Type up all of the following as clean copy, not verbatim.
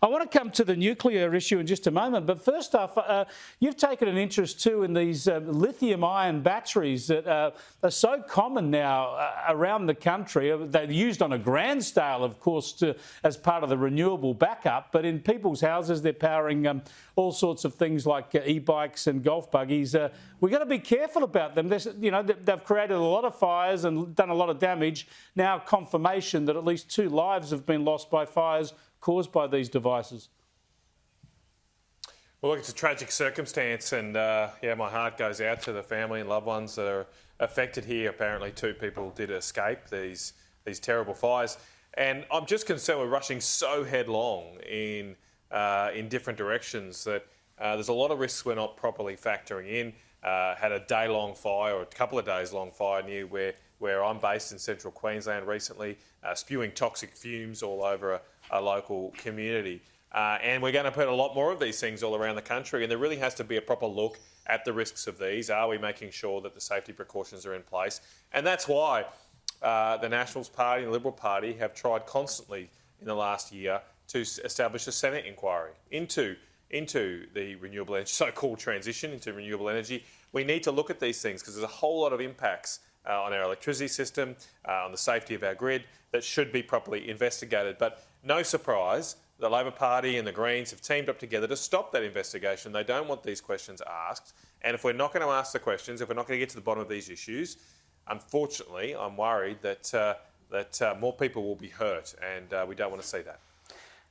I want to come to the nuclear issue in just a moment, but first off, you've taken an interest too in these lithium-ion batteries that are so common now around the country. They're used on a grand scale, of course, as part of the renewable backup, but in people's houses they're powering all sorts of things like e-bikes and golf buggies. We've got to be careful about them. They've created a lot of fires and done a lot of damage. Now confirmation that at least 2 lives have been lost by fires caused by these devices. Well, look, it's a tragic circumstance, and my heart goes out to the family and loved ones that are affected here. Apparently 2 people did escape these terrible fires, and I'm just concerned we're rushing so headlong in different directions that there's a lot of risks we're not properly factoring in. Had a day-long fire, or a couple of days-long fire near where I'm based in central Queensland recently, spewing toxic fumes all over a local community. And we're going to put a lot more of these things all around the country, and there really has to be a proper look at the risks of these. Are we making sure that the safety precautions are in place? And that's why the Nationals Party and the Liberal Party have tried constantly in the last year to establish a Senate inquiry into the renewable energy, so-called transition into renewable energy. We need to look at these things because there's a whole lot of impacts on our electricity system, on the safety of our grid that should be properly investigated. But no surprise, the Labor Party and the Greens have teamed up together to stop that investigation. They don't want these questions asked. And if we're not going to ask the questions, if we're not going to get to the bottom of these issues, unfortunately, I'm worried that more people will be hurt, and we don't want to see that.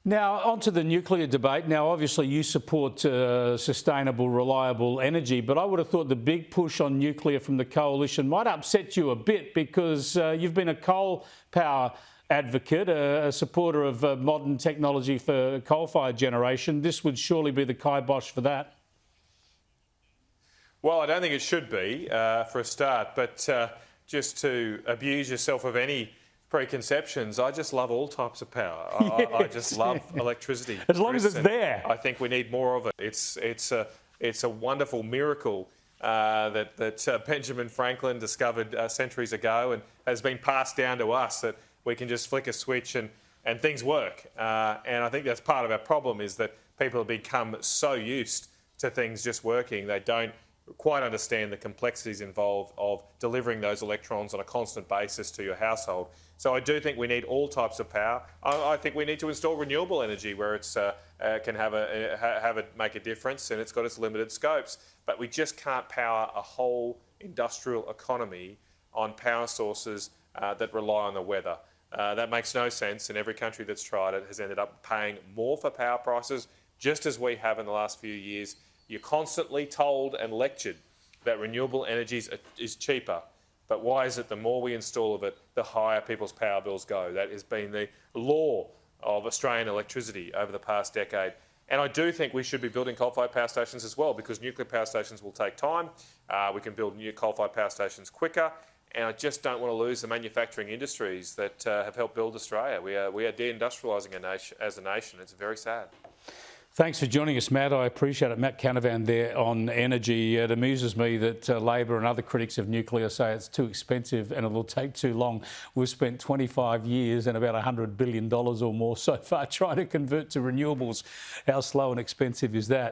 Now, on to the nuclear debate. Now, obviously, you support sustainable, reliable energy, but I would have thought the big push on nuclear from the coalition might upset you a bit because you've been a coal power advocate, a supporter of modern technology for coal-fired generation. This would surely be the kibosh for that. Well, I don't think it should be, for a start, but just to abuse yourself of any preconceptions, I just love all types of power. I just love electricity. As long as it's there. I think we need more of it. It's a wonderful miracle that Benjamin Franklin discovered centuries ago and has been passed down to us, that we can just flick a switch and things work. And I think that's part of our problem, is that people have become so used to things just working, they don't quite understand the complexities involved of delivering those electrons on a constant basis to your household. So I do think we need all types of power. I think we need to install renewable energy where it's can have it make a difference, and it's got its limited scopes. But we just can't power a whole industrial economy on power sources that rely on the weather. That makes no sense, and every country that's tried it has ended up paying more for power prices, just as we have in the last few years. You're constantly told and lectured that renewable energy is cheaper. But why is it the more we install of it, the higher people's power bills go? That has been the law of Australian electricity over the past decade. And I do think we should be building coal-fired power stations as well, because nuclear power stations will take time. We can build new coal-fired power stations quicker. And I just don't want to lose the manufacturing industries that have helped build Australia. We are deindustrialising as a nation. It's very sad. Thanks for joining us, Matt. I appreciate it. Matt Canavan there on energy. It amuses me that Labor and other critics of nuclear say it's too expensive and it will take too long. We've spent 25 years and about $100 billion or more so far trying to convert to renewables. How slow and expensive is that?